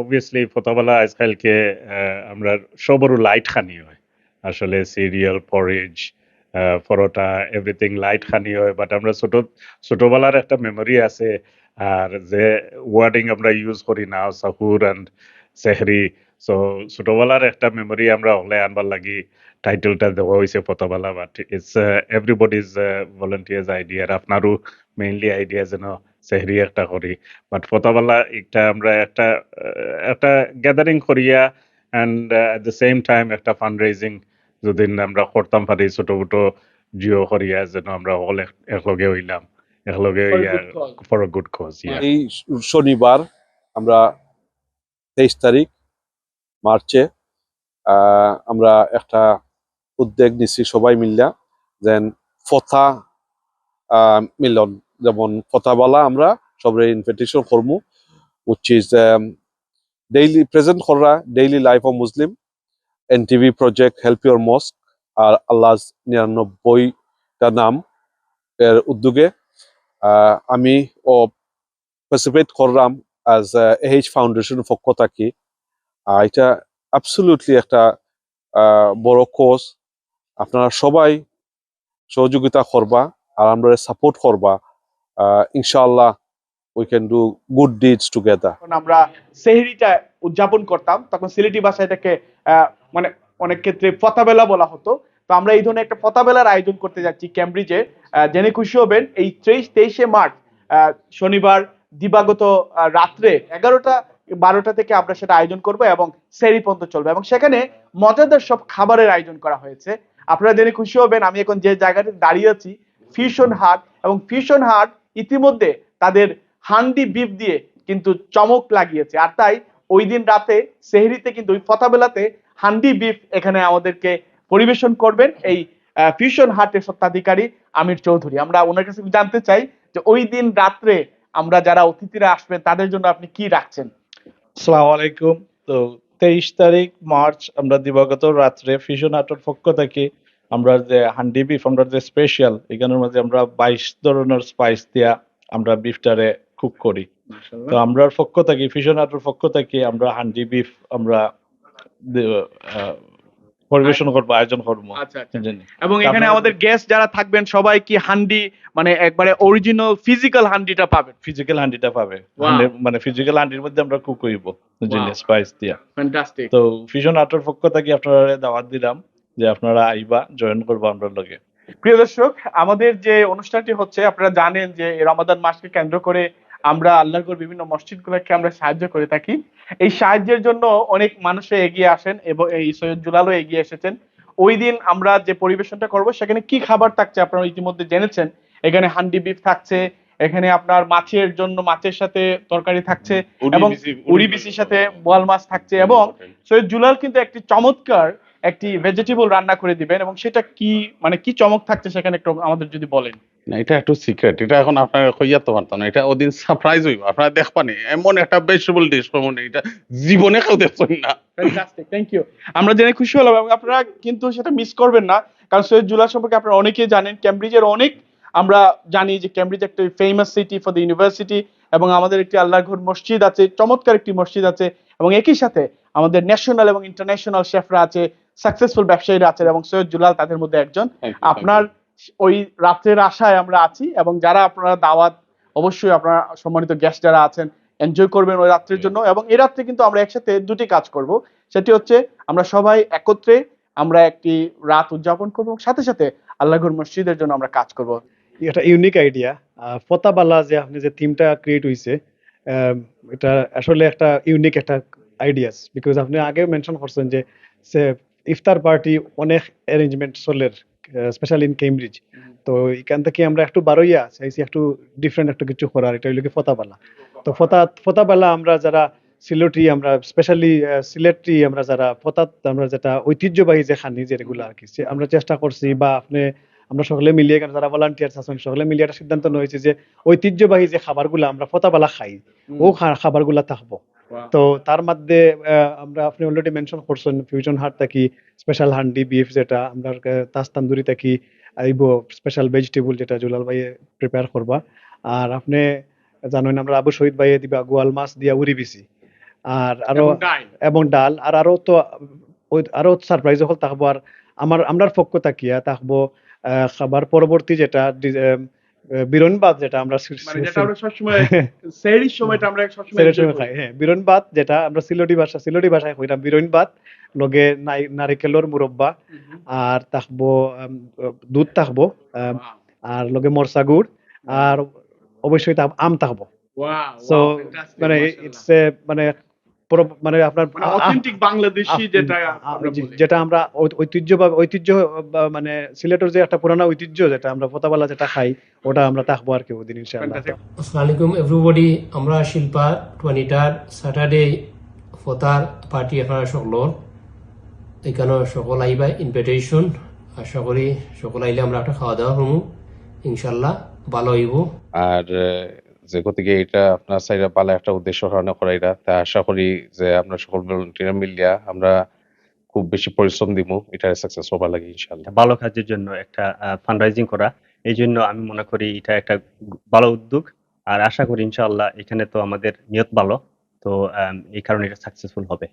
Obviously ফতোয়ালা আজকালকে আমরা সবরও light খানি হয় আসলে সিরিয়াল পরেজ পরোটা এভরিথিং লাইট খানি হয় বাট আমরা ছোটবেলার একটা মেমোরি আছে আর যে ওয়ার্ডিং আমরা ইউজ করি না সাহুর অ্যান্ড সেহরি সো ছোটবেলার একটা মেমোরি আমরা হলে আনবার লাগি টাইটেলটা দেওয়া হয়েছে ফতোয়ালা but it's everybody's volunteers idea আপনারও মেইনলি আইডিয়া যেন সেহরি একটা করি বাট ফতোয়ালা একটা আমরা একটা গ্যাদারিং করিয়া and at the same time একটা ফান্ড রেজিং যদি আমরা করতাম পারি ছোট ছোট জিও করিয়া যেন আমরা সকল একলগে হইলাম একলগে ফর আ গুড কজ এই শনিবার আমরা 23 তারিখ মার্চে আমরা একটা উদ্যোগ নিছি সবাই মিল্লা যেন ফথা মিলন যেমন ফথাবালা আমরা সবাই ইনভিটেশন করমু which is daily present করা daily life of Muslim NTV project help your mosque আর আল্লাহ's 99টা নাম এর উদ্যোগে আমি ও পার্টিসিপেট করলাম as AH ফাউন্ডেশন পক্ষ থেকে এটা অ্যাবসলিউটলি একটা বড় কোজ আপনারা সবাই সহযোগিতা করবা আর আমরা সাপোর্ট করবা ইনশাআল্লাহ we can do good deeds together আমরা সেহরিটা উদযাপন করতাম তখন সিলেটি ভাষায় এটাকে মানে অনেক ক্ষেত্রে ফতাবেলা বলা হতো তো আমরা এই ধরনের একটা ফতাবেলার আয়োজন করতে যাচ্ছি ক্যামব্রিজে জেনে খুশি হবেন এই 23 মার্চ শনিবার দিবাগত রাত্রে 11টা-12টা থেকে আমরা সেটা আয়োজন করব এবং সেহরি পর্যন্ত চলবে এবং সেখানে মজাদার সব খাবারের আয়োজন করা হয়েছে আপনারা জেনে খুশি হবেন আমি এখন যে জায়গাতে দাঁড়িয়ে আছি ফিউশন হাট এবং ফিউশন হাট ইতিমধ্যে তাদের হান্ডি বিফ দিয়ে কিন্তু চমক লাগিয়েছে আর তাই ওই দিন রাতে সেহরিতে কিন্তু ওই ফতাবেলাতে হান্ডি বিফ এখানে আমাদেরকে পরিবেশন করবেন এই ফিউশন হাটের স্বত্বাধিকারী আমির চৌধুরী আমরা ওনার কাছে জানতে চাই যে ওই দিন রাত্রে আমরা যারা অতিথিরা আসবেন তাদের জন্য আপনি কি রাখছেন। আসসালামু আলাইকুম। তো 23 তারিখ মার্চ আমরা দিবাগত রাত্রে ফিউশন হাটের পক্ষ থেকে আমরা যে হান্ডি বিফ আমরা যে স্পেশাল এখানের মধ্যে আমরা 22 ধরনের স্পাইস দিয়া আমরা বিফটারে কুক করি তো আমরা পক্ষ থেকে ফিউশন হাটের পক্ষ থেকে আমরা হান্ডি বিফ আমরা পরিবেশন করব আয়োজন করব। আচ্ছা এবং এখানে আমাদের গেস্ট যারা থাকবেন সবাই কি হান্ডি মানে একবারে অরিজিনাল ফিজিক্যাল হান্ডিটা পাবে মানে ফিজিক্যাল হান্ডির মধ্যে আমরা কুক করব জিনিস স্পাইস দিয়া ফ্যান্টাস্টিক। তো ফিউশন হাটের পক্ষ থেকে আপনারা দাওয়াত দিলাম যে আপনারা আইবা জয়েন করবা আমরা লগে। প্রিয় দর্শক আমাদের যে অনুষ্ঠানটি হচ্ছে আপনারা জানেন যে রমাদান মাসকে কেন্দ্র করে আমরা আল্লাহর বিভিন্ন মসজিদগুলোকে আমরা সাহায্য করে থাকি এই সাহায্যের জন্য অনেক মানুষ এগিয়ে আসেন এবং এই সৈয়দ জুলালও এগিয়ে এসেছেন। ওই দিন আমরা যে পরিবেশনটা করব সেখানে কি খাবার থাকছে আপনারা ইতিমধ্যে জেনেছেন এখানে হান্ডি বিফ থাকছে এখানে আপনার মাছের জন্য মাছের সাথে তরকারি থাকছে এবং উড়ি বিসির সাথে বোয়াল মাছ থাকছে এবং সৈয়দ জুলাল কিন্তু একটি চমৎকার একটি ভেজিটেবল রান্না করে দিবেন এবং সেটা কি মানে কি চমক থাকছে সেখানে একটু আমাদের যদি বলেন। না এটা একটু সিক্রেট এটা এখন আপনারা কইয়া তো পারতাম না এটা ওদিন সারপ্রাইজ হইব আপনারা দেখবানি এমন একটা ভেজিটেবল ডিশ পাবেন এটা জীবনে কেউ দেখছেন না। ফ্যান্টাস্টিক থ্যাংক ইউ আমরা জেনে খুশি হলাম এবং আপনারা কিন্তু সেটা মিস করবেন না কারণ সৈয়দ জুলাল সম্পর্কে আপনারা অনেকেই জানেন ক্যামব্রিজের অনেক আমরা জানি যে ক্যামব্রিজ একটা famous city for the university এবং আমাদের একটি আল্লাহর ঘর মসজিদ আছে চমৎকার একটি মসজিদ আছে এবং একই সাথে আমাদের ন্যাশনাল এবং ইন্টারন্যাশনাল শেফরা আছে সাকসেসফুল ব্যবসায়ীরা আছেন এবং সৈয়দ জুলাল তাদের মধ্যে একজন। আপনার ওই রাত্রের আশায় আমরা আছি এবং যারা আপনারা দাওয়াত অবশ্যই আপনারা সম্মানিত গেস্ট যারা আছেন এনজয় করবেন ওই রাত্রের জন্য এবং এই রাত্রে কিন্তু আমরা একসাথে দুটি কাজ করব সেটি হচ্ছে আমরা সবাই একত্রে আমরা একটি রাত উদযাপন করব সাথে সাথে আল্লাহর মসজিদের জন্য আমরা কাজ করব। এটা ইউনিক আইডিয়া ফতাবালা যে আপনি যে থিমটা ক্রিয়েট হইছে এটা আসলে একটা ইউনিক একটা আইডিয়াস বিকজ আপনি আগে মেনশন করছেন যে ইফতার পার্টি অনেক অ্যারেঞ্জমেন্ট চলের স্পেশালি ইন কেমব্রিজ তো এখান থেকে আমরা একটু বারোইয়া চাইছি একটু ডিফারেন্ট একটা কিছু করার এটা হইল কি ফতাবালা তো ফতাবালা আমরা যারা সিলেটি আমরা স্পেশালি সিলেটি আমরা যারা ফতাত আমরা যেটা ঐতিহ্যবাহী যে খানি যেগুলো আর কি আমরা চেষ্টা করছি বা আপনি আমরা সকলে মিলিয়ে যারা ভলান্টিয়ার্স আছেন সকলে মিলিয়ে একটা সিদ্ধান্ত নিয়েছি যে ঐতিহ্যবাহী যে খাবারগুলো আমরা ফতাবালা খাই ও খাবারগুলা থাকবো তো তার মধ্যে আমরা আপনি অলরেডি মেনশন করছেন ফিউশন হাট থাকি স্পেশাল হান্ডি বিফ যেটা আমরা তাজ তান্দুরি থাকি আইব স্পেশাল ভেজিটেবল যেটা জুলাল ভাইয়ে প্রিপেয়ার করবা আর আপনি জানেন আমরা আবু শহীদ ভাইয়ে দিবা গোয়াল মাছ দিয়া উড়ি বিসি আর আরো এবং ডাল। এবং ডাল আর আরো তো আরো সারপ্রাইজ হল থাকবো আর আমরার পক্ষ তাকিয়া থাকবো খাবার পরবর্তী যেটা বিরন ভাত যেটা আমরা মানে যেটা আমরা সবসময় সেহরির সময়টা আমরা সবসময় সেরের enjoy সময় করি। খাই, হ্যাঁ বিরন ভাত যেটা আমরা সিলেটি ভাষায় কইতাম বিরন ভাত লগে নারিকেলর মুরব্বা আর থাকবো দুধ থাকবো আর লগে মরসা গুড় আর অবশ্যই আম থাকবো। Wow, সো wow, fantastic, মানে মাশাআল্লাহ। ইটস মানে মানে আপনার মানে অথেন্টিক বাংলাদেশি যেটা আমরা বলি। যেটা আমরা ঐতিহ্য মানে সিলেটের যে একটা পুরানো ঐতিহ্য যেটা আমরা ফতাবালা যেটা খাই ওটা আমরা থাকবো আর কি ওদিন ইনশাআল্লাহ। Fantastic. আসসালামু আলাইকুম এভরিবডি, আমরা শিল্পা 20টার স্যাটারডে ফতার পার্টি আপনারা সকলর এখানে সকল আইবা ইনভিটেশন। আশা করি সকল আইলে আমরা একটা খাওয়া দাওয়া করবো ইনশাল্লাহ, ভালো হইব। আর যে গতিকে এটা আপনার সাইডে পালা একটা উদ্দেশ্য কারণে করা এটা, তা আশা করি যে আমরা সকল ভলান্টিয়ার মিলিয়া আমরা খুব বেশি পরিশ্রম দিব এটা সাকসেস হবার লাগে ইনশাল্লাহ। ভালো কাজের জন্য একটা ফান্ডরাইজিং করা, এই জন্য আমি মনে করি এটা একটা ভালো উদ্যোগ। আর আশা করি ইনশাআল্লাহ এখানে তো আমাদের নিয়ত ভালো, তো এই কারণে এটা সাকসেসফুল হবে।